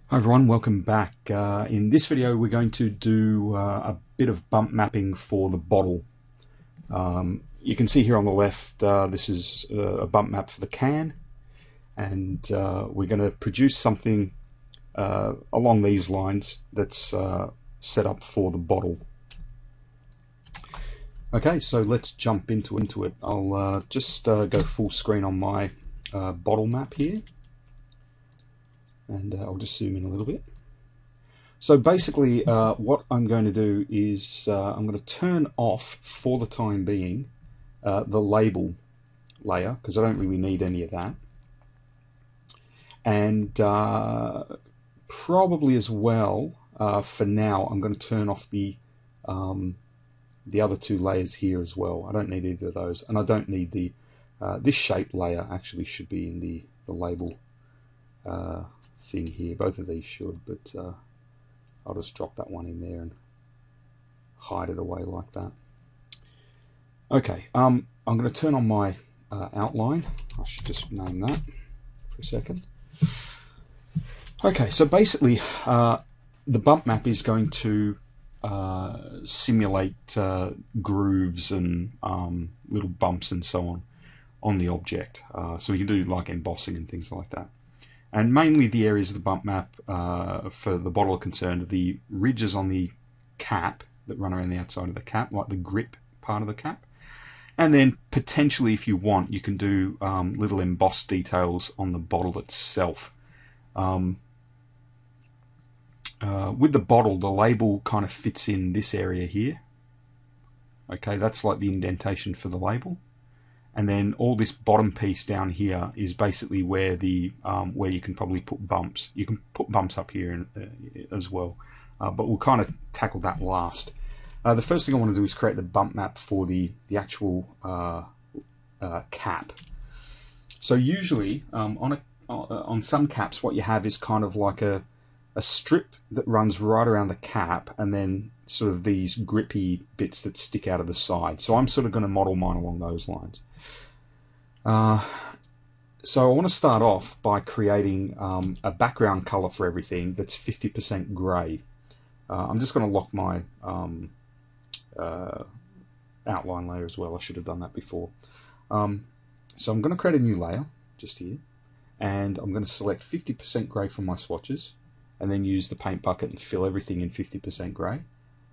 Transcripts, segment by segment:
Hi everyone, welcome back. In this video we're going to do a bit of bump mapping for the bottle. You can see here on the left this is a bump map for the can, and we're going to produce something along these lines that's set up for the bottle. Okay, so let's jump into it. I'll just go full screen on my bottle map here. And I'll just zoom in a little bit. So basically what I'm going to do is I'm going to turn off for the time being the label layer, because I don't really need any of that. And probably as well for now I'm going to turn off the other two layers here as well. I don't need either of those, and I don't need the this shape layer actually should be in the label thing here. Both of these should, but I'll just drop that one in there and hide it away like that. Okay, I'm going to turn on my outline. I should just name that for a second. Okay, so basically the bump map is going to simulate grooves and little bumps and so on the object. So we can do like embossing and things like that. And mainly the areas of the bump map for the bottle are concerned, the ridges on the cap that run around the outside of the cap, like the grip part of the cap. And then potentially, if you want, you can do little embossed details on the bottle itself. With the bottle, the label kind of fits in this area here. Okay, that's like the indentation for the label. And then all this bottom piece down here is basically where the where you can probably put bumps. You can put bumps up here as well, but we'll kind of tackle that last. The first thing I want to do is create the bump map for the actual cap. So usually on some caps, what you have is kind of like a strip that runs right around the cap, and then sort of these grippy bits that stick out of the side. So I'm sort of going to model mine along those lines. So I want to start off by creating a background color for everything that's 50% gray. I'm just going to lock my outline layer as well. I should have done that before. So I'm going to create a new layer just here, and I'm going to select 50% gray from my swatches, and then use the paint bucket and fill everything in 50% gray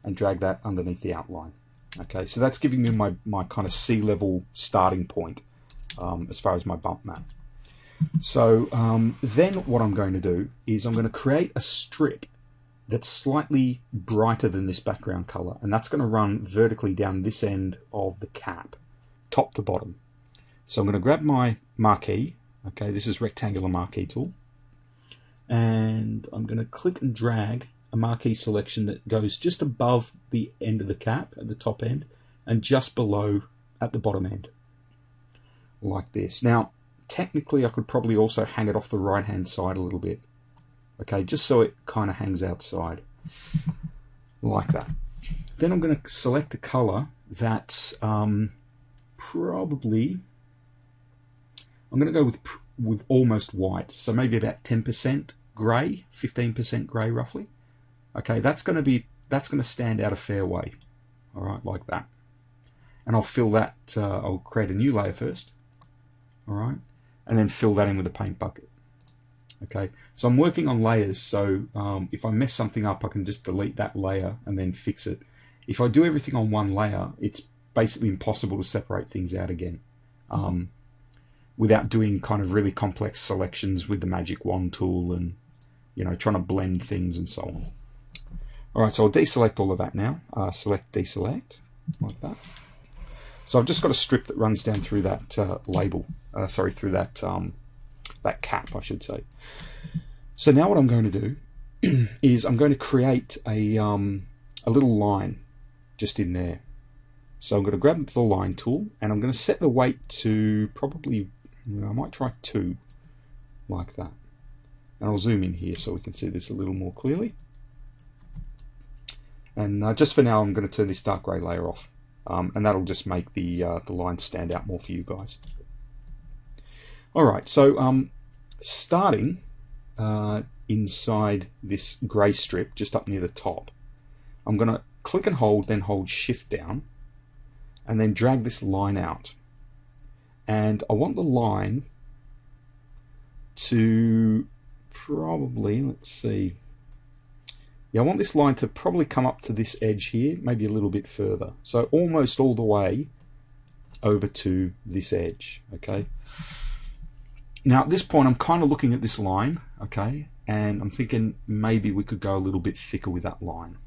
and drag that underneath the outline. Okay, so that's giving me my kind of sea level starting point as far as my bump map. So then what I'm going to do is I'm going to create a strip that's slightly brighter than this background color, and that's going to run vertically down this end of the cap, top to bottom. So I'm going to grab my marquee. Okay, this is rectangular marquee tool, and I'm going to click and drag a marquee selection that goes just above the end of the cap at the top end and just below at the bottom end, like this. Now technically I could probably also hang it off the right hand side a little bit, okay, just so it kind of hangs outside like that. Then I'm going to select a color that's probably, I'm going to go with almost white, so maybe about 10% grey, 15% grey roughly. Okay, that's going to stand out a fair way. All right, like that. And I'll fill that. I'll create a new layer first. All right, and then fill that in with a paint bucket. Okay, so I'm working on layers, so if I mess something up, I can just delete that layer and then fix it. If I do everything on one layer, it's basically impossible to separate things out again without doing kind of really complex selections with the magic wand tool and, you know, trying to blend things and so on. All right, so I'll deselect all of that now. Select, deselect, like that. So I've just got a strip that runs down through that label, through that that cap, I should say. So now what I'm going to do is I'm going to create a little line just in there. So I'm going to grab the line tool, and I'm going to set the weight to probably, I might try 2, like that. And I'll zoom in here so we can see this a little more clearly. And just for now, I'm going to turn this dark grey layer off, and that'll just make the line stand out more for you guys. All right, so starting inside this grey strip just up near the top. I'm going to click and hold, then hold shift down, and then drag this line out. And I want the line to probably, let's see, yeah, I want this line to probably come up to this edge here, maybe a little bit further. So almost all the way over to this edge, okay? Now at this point I'm kind of looking at this line, okay, and I'm thinking maybe we could go a little bit thicker with that line.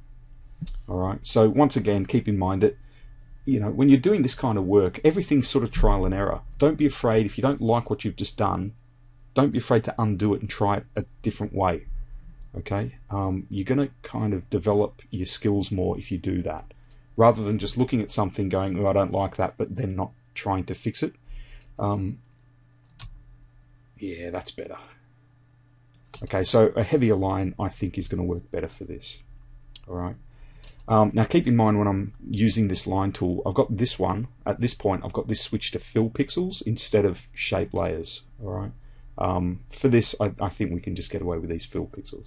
Alright, so once again, keep in mind that, you know, when you're doing this kind of work, everything's sort of trial and error. Don't be afraid if you don't like what you've just done, don't be afraid to undo it and try it a different way. Okay, you're going to kind of develop your skills more if you do that, rather than just looking at something going, oh, I don't like that, but then not trying to fix it. Yeah, that's better. Okay, so a heavier line I think is going to work better for this. Alright, now keep in mind when I'm using this line tool, I've got this one, at this point I've got this switched to fill pixels instead of shape layers. Alright, for this I think we can just get away with these fill pixels.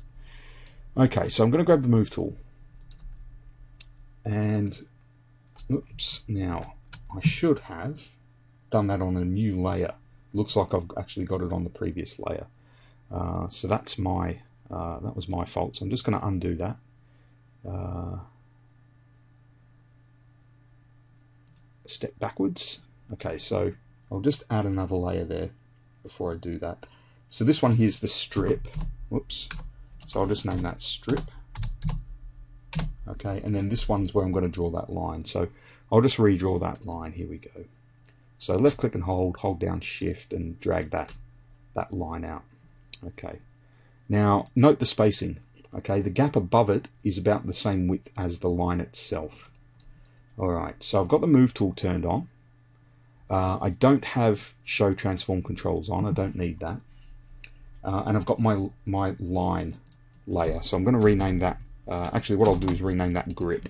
Okay, so I'm going to grab the move tool, and oops, now I should have done that on a new layer. Looks like I've actually got it on the previous layer, so that's my that was my fault. So I'm just going to undo that. Step backwards. Okay, so I'll just add another layer there before I do that. So this one here's the strip. Whoops. So I'll just name that strip. Okay, and then this one's where I'm going to draw that line. So I'll just redraw that line. Here we go. So left click and hold down shift and drag that line out. Okay. Now note the spacing. Okay, the gap above it is about the same width as the line itself. Alright, so I've got the move tool turned on. I don't have show transform controls on, I don't need that. And I've got my line layer, so I'm going to rename that, actually what I'll do is rename that grip,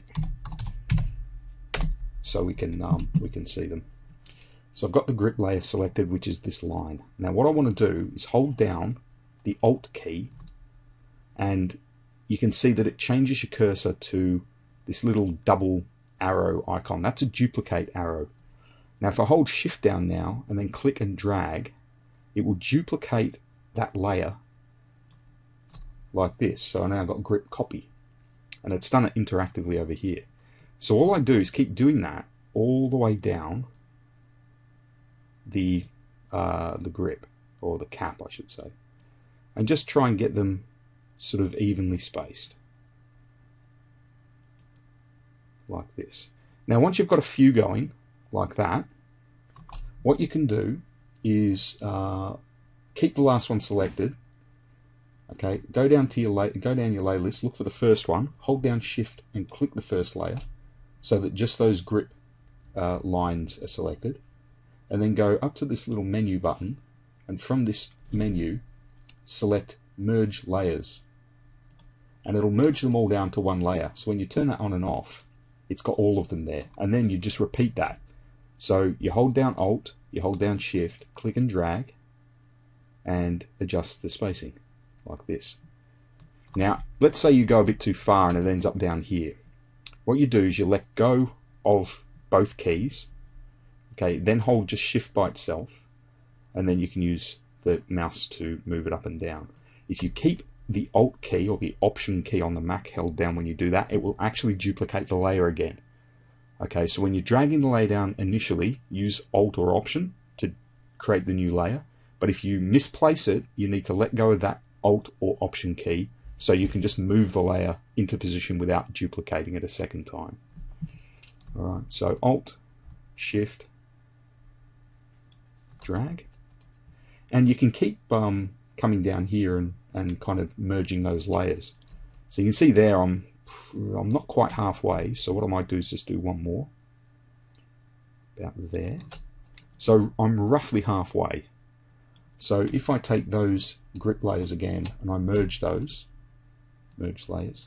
so we can see them. So I've got the grip layer selected, which is this line. Now what I want to do is hold down the Alt key, and you can see that it changes your cursor to this little double arrow icon. That's a duplicate arrow. Now if I hold shift down now and then click and drag, it will duplicate that layer like this. So now I've got grip copy, and it's done it interactively over here. So all I do is keep doing that all the way down the grip, or the cap I should say, and just try and get them sort of evenly spaced like this. Now once you've got a few going like that, what you can do is keep the last one selected. Okay, go down your layer list, look for the first one, hold down shift and click the first layer so that just those grip lines are selected, and then go up to this little menu button, and from this menu select merge layers, and it'll merge them all down to one layer. So when you turn that on and off, it's got all of them there, and then you just repeat that. So you hold down Alt, you hold down Shift, click and drag, and adjust the spacing like this. Now let's say you go a bit too far and it ends up down here. What you do is you let go of both keys, okay, then hold just Shift by itself, and then you can use the mouse to move it up and down. If you keep the Alt key or the Option key on the Mac held down when you do that, it will actually duplicate the layer again. Okay, so when you're dragging the layer down initially, use Alt or Option to create the new layer, but if you misplace it, you need to let go of that Alt or Option key so you can just move the layer into position without duplicating it a second time. Alright, so Alt, Shift, drag, and you can keep coming down here and kind of merging those layers. So you can see there I'm not quite halfway, so what I might do is just do one more about there. So I'm roughly halfway. So if I take those grip layers again and I merge those, merge layers,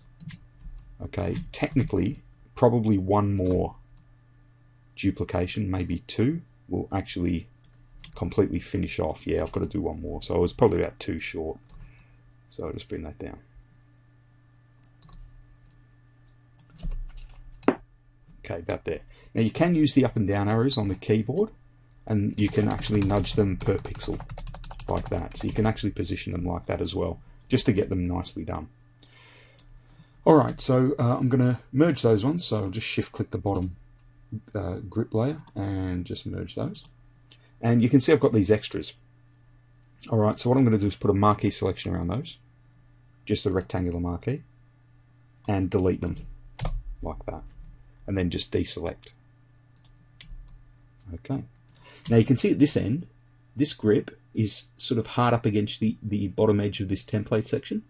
okay, technically probably one more duplication, maybe two, will actually completely finish off. Yeah, I've got to do one more, so I was probably about two short. So I'll just bring that down. Okay, about there. Now you can use the up and down arrows on the keyboard, and you can actually nudge them per pixel like that. So you can actually position them like that as well, just to get them nicely done. Alright, so I'm going to merge those ones, so I'll just shift click the bottom grip layer and just merge those. And you can see I've got these extras. Alright, so what I'm going to do is put a marquee selection around those, just a rectangular marquee, and delete them like that, and then just deselect. Okay, now you can see at this end, this grip is sort of hard up against the bottom edge of this template section.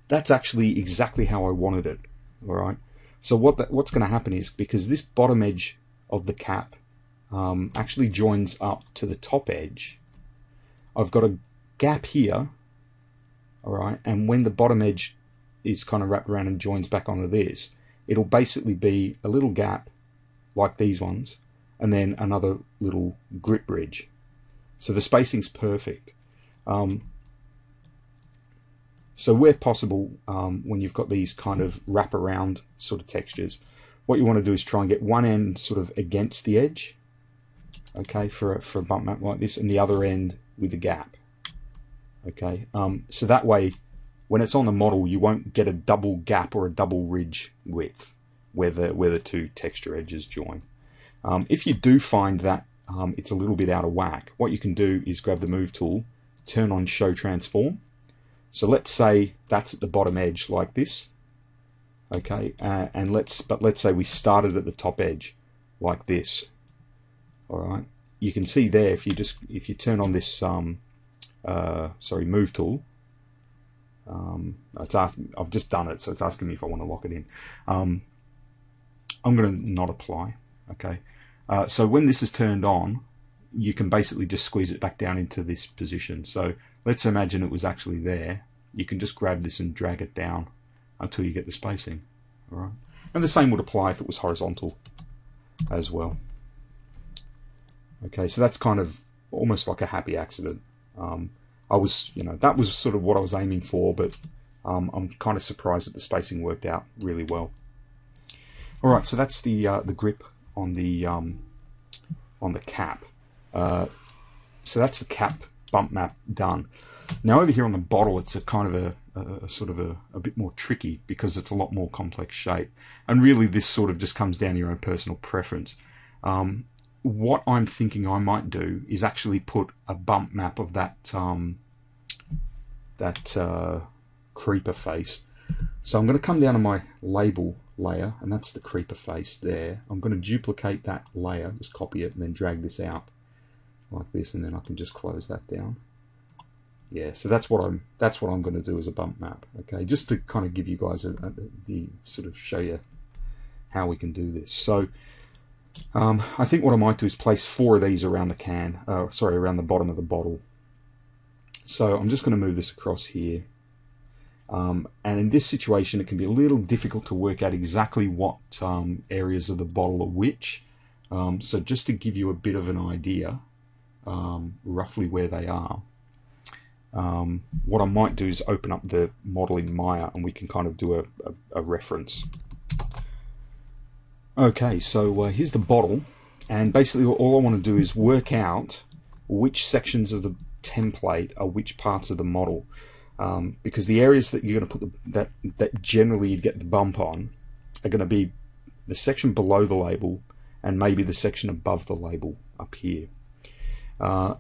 That's actually exactly how I wanted it. Alright, so what's going to happen is, because this bottom edge of the cap actually joins up to the top edge, I've got a gap here, alright, and when the bottom edge is kind of wrapped around and joins back onto this, it'll basically be a little gap like these ones, and then another little grip bridge. So the spacing's perfect. So where possible, when you've got these kind of wrap around sort of textures, what you want to do is try and get one end sort of against the edge, okay, for a bump map like this, and the other end with a gap. Okay, so that way, when it's on the model, you won't get a double gap or a double ridge width where the two texture edges join. If you do find that it's a little bit out of whack, what you can do is grab the Move tool, turn on Show Transform. So let's say that's at the bottom edge like this. Okay, and let's say we started at the top edge like this. All right, you can see there if you turn on this Move tool. I've just done it, so it's asking me if I want to lock it in. I'm going to not apply. Okay, so when this is turned on, you can basically just squeeze it back down into this position. So let's imagine it was actually there. You can just grab this and drag it down until you get the spacing. All right, and the same would apply if it was horizontal as well. Okay, so that's kind of almost like a happy accident. That was sort of what I was aiming for, but I'm kind of surprised that the spacing worked out really well. All right, so that's the grip on the cap. So that's the cap bump map done. Now over here on the bottle, it's a kind of a bit more tricky because it's a lot more complex shape, and really this sort of just comes down to your own personal preference. What I'm thinking I might do is actually put a bump map of that creeper face. So I'm going to come down to my label layer, and that's the creeper face there. I'm going to duplicate that layer, just copy it, and then drag this out like this, and then I can just close that down. Yeah, so that's what I'm going to do as a bump map. Okay, just to kind of give you guys the sort of show you how we can do this. So I think what I might do is place 4 of these around the can, around the bottom of the bottle. So I'm just going to move this across here. And in this situation, it can be a little difficult to work out exactly what areas of the bottle are which. So just to give you a bit of an idea, roughly where they are, what I might do is open up the model in Maya, and we can kind of do a reference. Okay, so here's the bottle, and basically all I want to do is work out which sections of the template are which parts of the model, because the areas that you're going to put that generally you'd get the bump on are going to be the section below the label and maybe the section above the label up here. I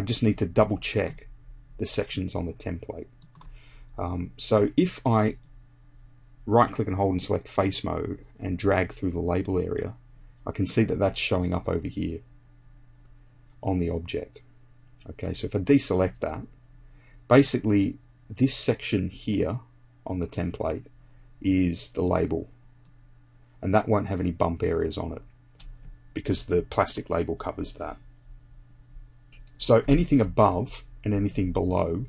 just need to double check the sections on the template. So if I right click and hold and select face mode and drag through the label area, I can see that that's showing up over here on the object. Okay, so if I deselect that, basically this section here on the template is the label, and that won't have any bump areas on it because the plastic label covers that. So anything above and anything below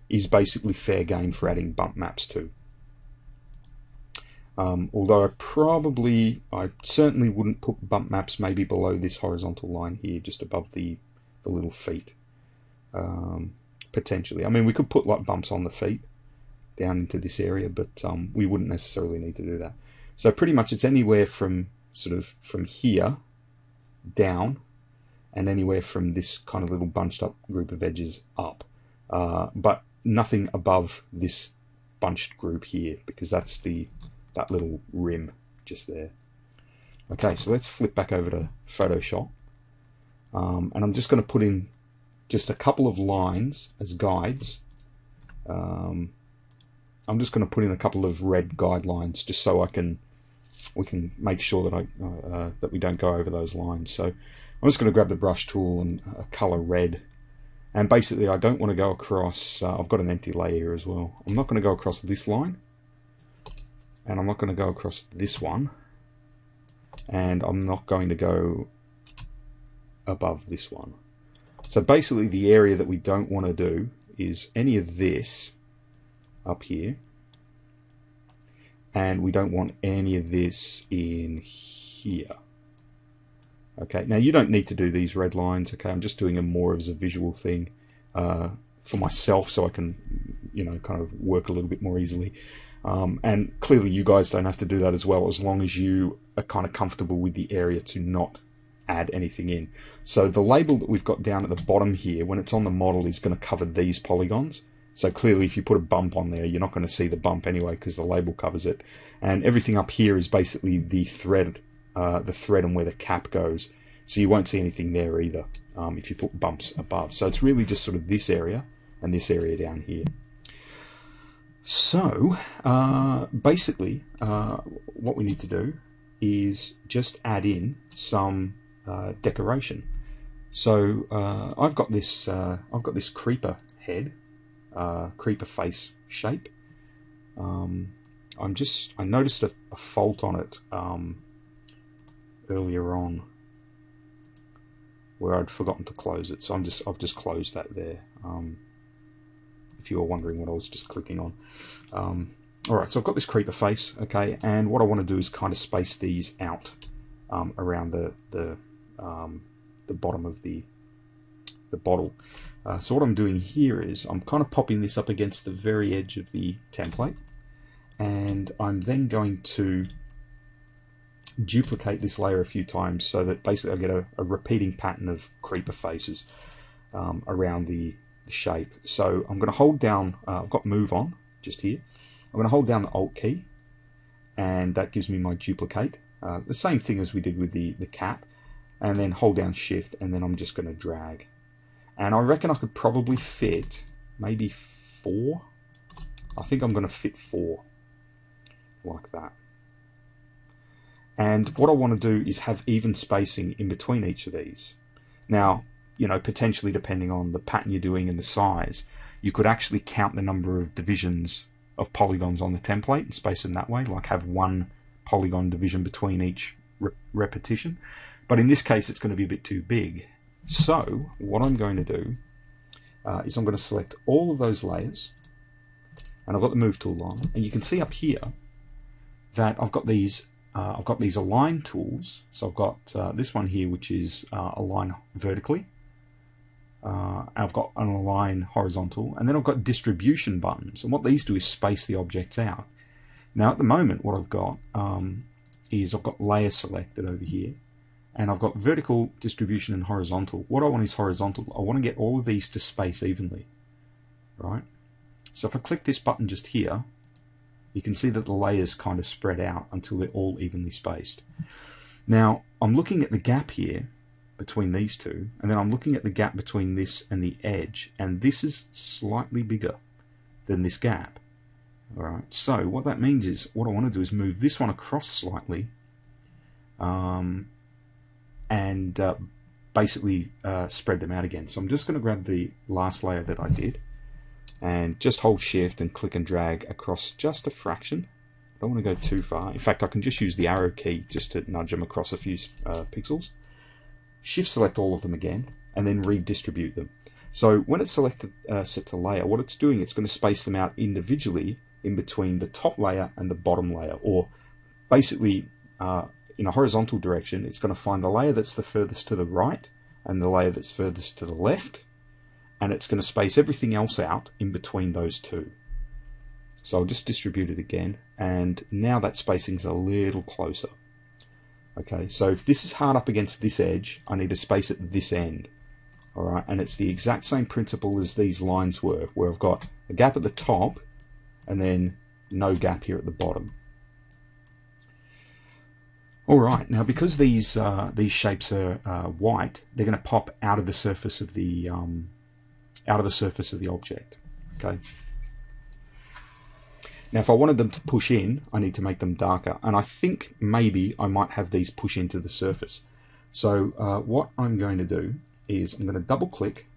is basically fair game for adding bump maps to. Although I certainly wouldn't put bump maps maybe below this horizontal line here, just above the little feet. potentially. I mean, we could put like bumps on the feet down into this area, but we wouldn't necessarily need to do that. So pretty much it's anywhere from sort of from here down, and anywhere from this kind of little bunched up group of edges up, but nothing above this bunched group here, because that's that little rim just there. Okay, so let's flip back over to Photoshop, and I'm just going to put in just a couple of lines as guides. I'm just going to put in a couple of red guidelines just so we can make sure that that we don't go over those lines. So I'm just going to grab the brush tool and color red, and basically I don't want to go across. I've got an empty layer here as well. I'm not going to go across this line, and I'm not going to go across this one, and I'm not going to go above this one. So basically the area that we don't want to do is any of this up here, and we don't want any of this in here. Okay, now you don't need to do these red lines. Okay, I'm just doing them more as a visual thing for myself, so I can, you know, kind of work a little bit more easily. And clearly you guys don't have to do that as well, as long as you are kind of comfortable with the area to not add anything in. So the label that we've got down at the bottom here, when it's on the model, is going to cover these polygons. So clearly if you put a bump on there, you're not going to see the bump anyway, because the label covers it. And everything up here is basically the thread and where the cap goes. So you won't see anything there either if you put bumps above. So it's really just sort of this area and this area down here. So basically what we need to do is just add in some decoration. So I've got this creeper head, creeper face shape. I noticed a fault on it earlier on where I'd forgotten to close it, so I've just closed that there. If you were wondering what I was just clicking on. Alright, so I've got this creeper face, okay, and what I want to do is kind of space these out around the bottom of the bottle. So what I'm doing here is I'm kind of popping this up against the very edge of the template, and I'm then going to duplicate this layer a few times so that basically I get a repeating pattern of creeper faces around the shape. So I'm going to hold down, I've got move on just here. I'm going to hold down the Alt key, and that gives me my duplicate. The same thing as we did with the cap, and then hold down Shift, and then I'm just going to drag. And I reckon I could probably fit maybe 4. I think I'm going to fit 4 like that. And what I want to do is have even spacing in between each of these. Now, you know, potentially depending on the pattern you're doing and the size, you could actually count the number of divisions of polygons on the template and space them that way, like have 1 polygon division between each repetition. But in this case, it's going to be a bit too big. So what I'm going to do is I'm going to select all of those layers, and I've got the move tool on, and you can see up here that I've got these align tools. So I've got this one here, which is align vertically. I've got an align horizontal, and then I've got distribution buttons, and what these do is space the objects out. Now at the moment what I've got is I've got layer selected over here, and I've got vertical, distribution, and horizontal. What I want is horizontal. I want to get all of these to space evenly, right? So if I click this button just here, you can see that the layers kind of spread out until they're all evenly spaced. Now I'm looking at the gap here between these two, and then I'm looking at the gap between this and the edge, and this is slightly bigger than this gap. Alright, so what that means is what I want to do is move this one across slightly, and basically spread them out again. So I'm just going to grab the last layer that I did and just hold Shift and click and drag across just a fraction. I don't want to go too far. In fact, I can just use the arrow key just to nudge them across a few pixels. Shift select all of them again, and then redistribute them. So when it's selected set to layer, what it's doing, it's going to space them out individually in between the top layer and the bottom layer, or basically in a horizontal direction, it's going to find the layer that's the furthest to the right and the layer that's furthest to the left, and it's going to space everything else out in between those two. So I'll just distribute it again, and now that spacing's a little closer. Okay, so if this is hard up against this edge, I need to space at this end. Alright, and it's the exact same principle as these lines were, where I've got a gap at the top and then no gap here at the bottom. Alright, now because these shapes are white, they're going to pop out of the surface of the object. Okay. Now if I wanted them to push in, I need to make them darker, and I think maybe I might have these push into the surface. So what I'm going to do is I'm going to double click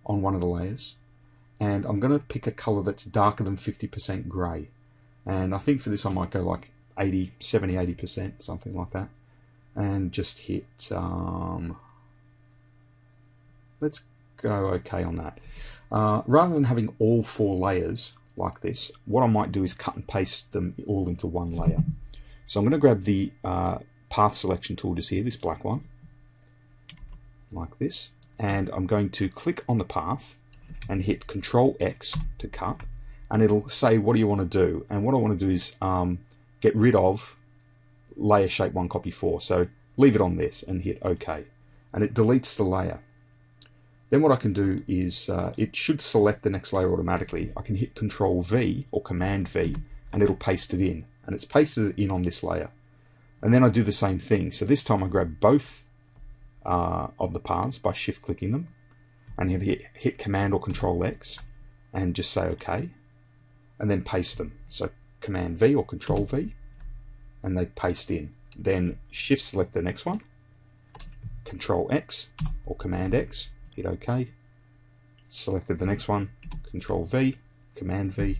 on one of the layers, and I'm going to pick a color that's darker than 50% gray, and I think for this I might go like 70-80%, something like that, and just hit let's go OK on that. Rather than having all 4 layers like this, what I might do is cut and paste them all into one layer. So I'm going to grab the path selection tool just here, this black one, like this, and I'm going to click on the path and hit Control X to cut, and it'll say what do you want to do, and what I want to do is get rid of layer shape 1 copy 4, so leave it on this and hit OK, and it deletes the layer. Then what I can do is it should select the next layer automatically. I can hit Control V or Command V and it'll paste it in, and it's pasted it in on this layer. And then I do the same thing, so this time I grab both of the paths by shift clicking them and hit Command or Control X and just say OK, and then paste them. So Command V or Control V, and they paste in. Then shift select the next one, Control X or Command X, hit OK, selected the next one, Control V, Command V,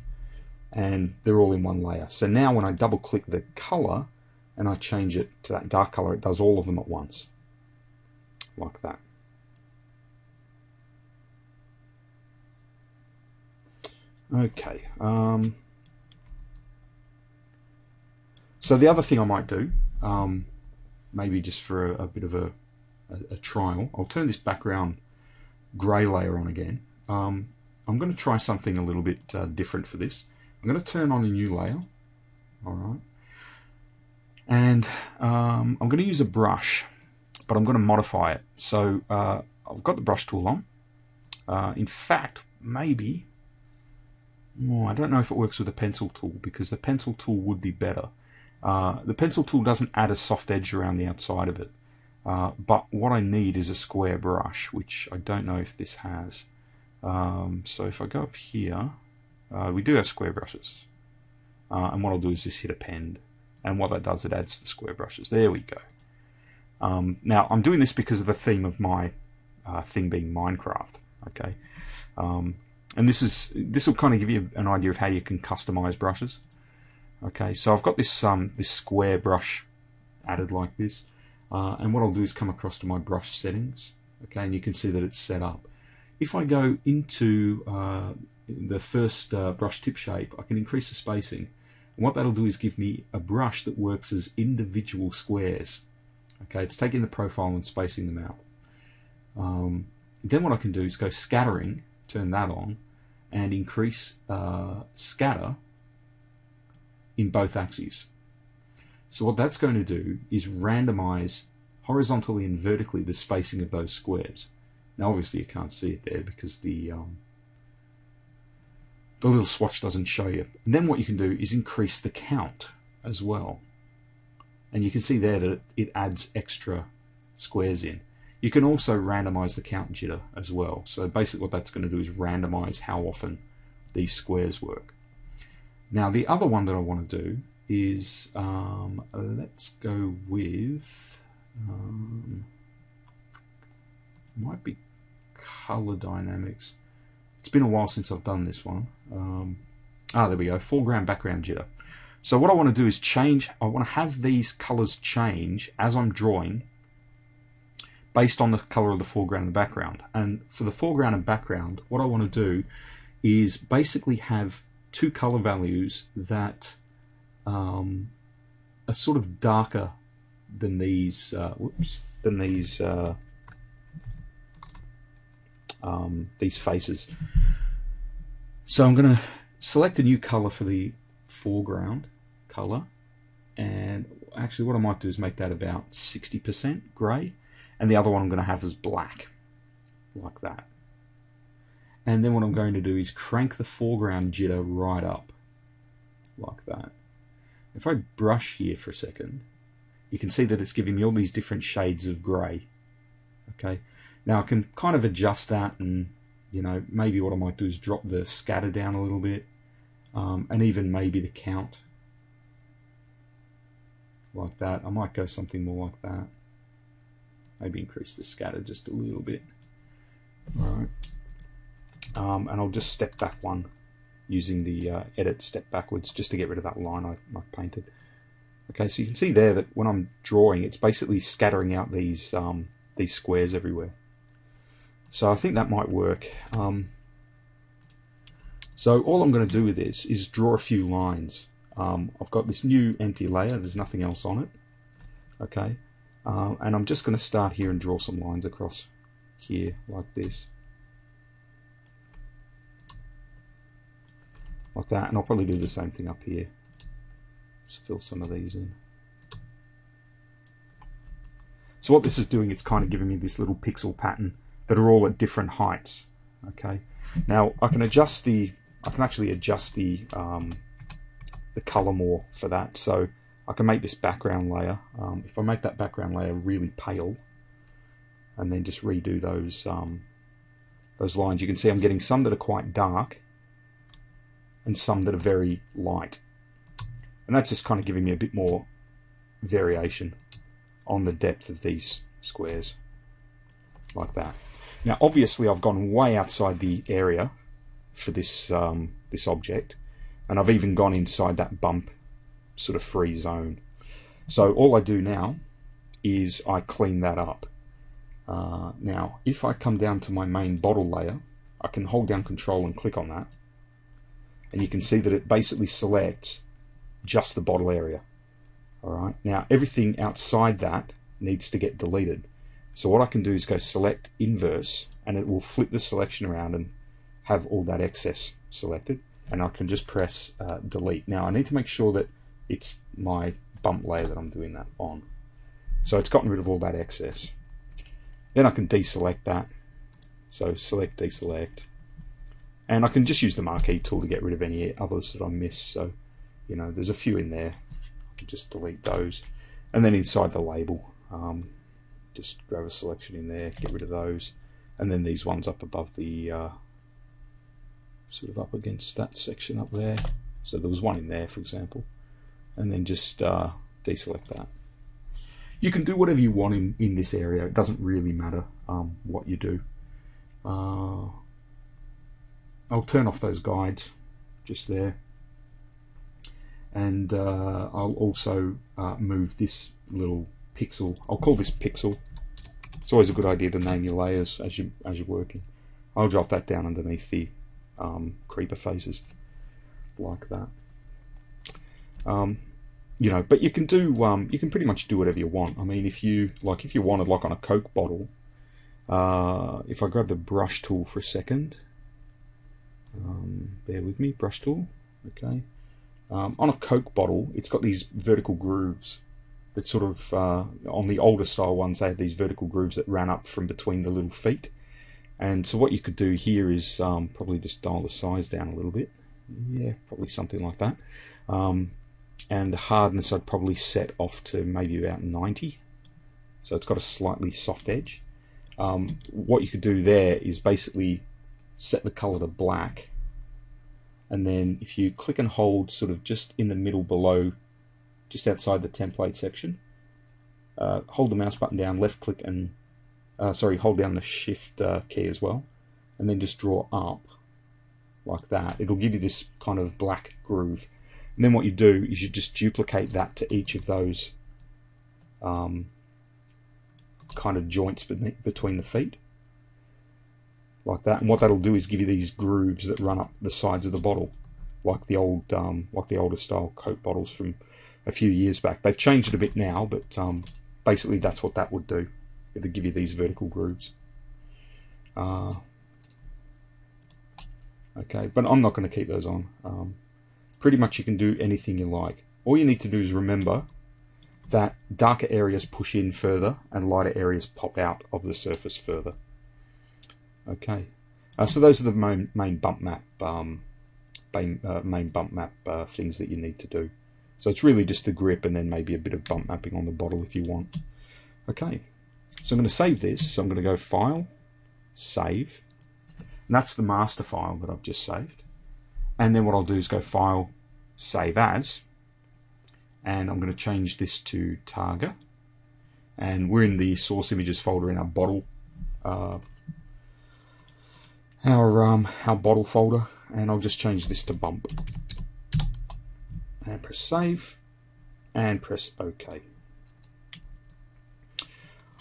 and they're all in one layer. So now when I double click the color and I change it to that dark color, it does all of them at once, like that. Okay, so the other thing I might do, maybe just for a bit of a trial, I'll turn this background grey layer on again. I'm going to try something a little bit different for this. I'm going to turn on a new layer, alright, and I'm going to use a brush, but I'm going to modify it. So I've got the brush tool on. In fact, maybe, I don't know if it works with the pencil tool, because the pencil tool would be better. The pencil tool doesn't add a soft edge around the outside of it, but what I need is a square brush, which I don't know if this has. So if I go up here, we do have square brushes, and what I'll do is just hit append, and what that does, it adds the square brushes. There we go. Now I'm doing this because of the theme of my thing being Minecraft. Okay, and this will kind of give you an idea of how you can customize brushes. Okay, so I've got this this square brush added like this, and what I'll do is come across to my brush settings. Okay, and you can see that it's set up. If I go into the first brush tip shape, I can increase the spacing, and what that'll do is give me a brush that works as individual squares. Okay, it's taking the profile and spacing them out. Then what I can do is go scattering, turn that on, and increase scatter in both axes. So what that's going to do is randomize horizontally and vertically the spacing of those squares. Now obviously you can't see it there because the little swatch doesn't show you. And then what you can do is increase the count as well. And you can see there that it adds extra squares in. You can also randomize the count jitter as well. So basically what that's going to do is randomize how often these squares work. Now the other one that I want to do is, let's go with, might be color dynamics. It's been a while since I've done this one. There we go, foreground background jitter. So what I want to do is change, I want to have these colors change as I'm drawing based on the color of the foreground and the background. And for the foreground and background, what I want to do is basically have two color values that are sort of darker than these these faces. So I'm going to select a new color for the foreground color, and actually what I might do is make that about 60% grey, and the other one I'm going to have as black, like that. And then what I'm going to do is crank the foreground jitter right up, like that. If I brush here for a second, you can see that it's giving me all these different shades of grey. Okay, now I can kind of adjust that, and you know, maybe what I might do is drop the scatter down a little bit, and even maybe the count, like that. I might go something more like that. Maybe increase the scatter just a little bit. Alright. And I'll just step back one using the edit step backwards just to get rid of that line I painted. Okay, so you can see there that when I'm drawing, it's basically scattering out these squares everywhere. So I think that might work. So all I'm going to do with this is draw a few lines. I've got this new empty layer, there's nothing else on it. Okay, and I'm just going to start here and draw some lines across here like this. Like that, and I'll probably do the same thing up here. Just fill some of these in. So what this is doing, it's kind of giving me this little pixel pattern that are all at different heights. Okay. Now I can actually adjust the color more for that. So I can make this background layer. If I make that background layer really pale, and then just redo those lines, you can see I'm getting some that are quite dark and some that are very light. And that's just kind of giving me a bit more variation on the depth of these squares, like that. Now obviously I've gone way outside the area for this this object, and I've even gone inside that bump sort of free zone. So all I do now is I clean that up. Now if I come down to my main bottle layer, I can hold down Control and click on that, and you can see that it basically selects just the bottle area. Alright, now everything outside that needs to get deleted. So what I can do is go select inverse, and it will flip the selection around and have all that excess selected, and I can just press delete. Now I need to make sure that it's my bump layer that I'm doing that on. So it's gotten rid of all that excess. Then I can deselect that. So select, deselect, and I can just use the marquee tool to get rid of any others that I miss. So you know, there's a few in there. Just delete those, and then inside the label, just grab a selection in there, get rid of those, and then these ones up above the sort of up against that section up there. So there was one in there, for example, and then just deselect that. You can do whatever you want in this area. It doesn't really matter what you do. I'll turn off those guides just there. And I'll also move this little pixel. I'll call this pixel. It's always a good idea to name your layers as you're working. I'll drop that down underneath the creeper faces, like that. You know, but you can do you can pretty much do whatever you want. I mean, if you wanted, like on a Coke bottle, if I grab the brush tool for a second, bear with me, brush tool. Okay. On a Coke bottle, it's got these vertical grooves that sort of, on the older style ones, they had these vertical grooves that ran up from between the little feet. And so what you could do here is probably just dial the size down a little bit. Yeah, probably something like that. And the hardness I'd probably set off to maybe about 90. So it's got a slightly soft edge. What you could do there is basically set the color to black. And then if you click and hold sort of just in the middle below, just outside the template section, hold the mouse button down, left click and, hold down the shift key as well, and then just draw up like that. It'll give you this kind of black groove. And then what you do is you just duplicate that to each of those kind of joints between the feet. Like that, and what that'll do is give you these grooves that run up the sides of the bottle, like the older style Coke bottles from a few years back. They've changed it a bit now, but basically that's what that would do. It would give you these vertical grooves. Okay, but I'm not going to keep those on. Pretty much you can do anything you like. All you need to do is remember that darker areas push in further and lighter areas pop out of the surface further. Okay, so those are the main bump map things that you need to do. So it's really just the grip and then maybe a bit of bump mapping on the bottle if you want. Okay, so I'm going to save this. So I'm going to go File, Save, and that's the master file that I've just saved. And then what I'll do is go File, Save As, and I'm going to change this to Targa. And we're in the source images folder in our bottle, our bottle folder, and I'll just change this to Bump. And press Save, and press OK.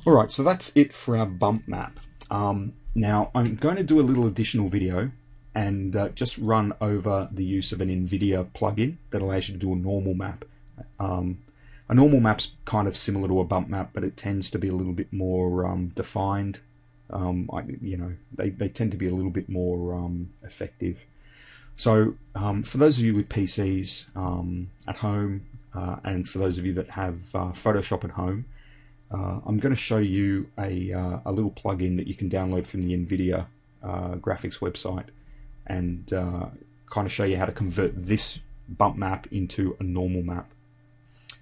Alright, so that's it for our bump map. Now I'm going to do a little additional video and just run over the use of an NVIDIA plugin that allows you to do a normal map. A normal map's kind of similar to a bump map, but it tends to be a little bit more defined. They tend to be a little bit more effective. So for those of you with PCs at home, and for those of you that have Photoshop at home, I'm going to show you a little plugin that you can download from the NVIDIA graphics website, and kind of show you how to convert this bump map into a normal map.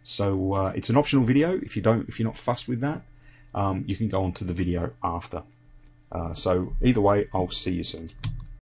So it's an optional video. If you're not fussed with that, you can go on to the video after. So either way, I'll see you soon.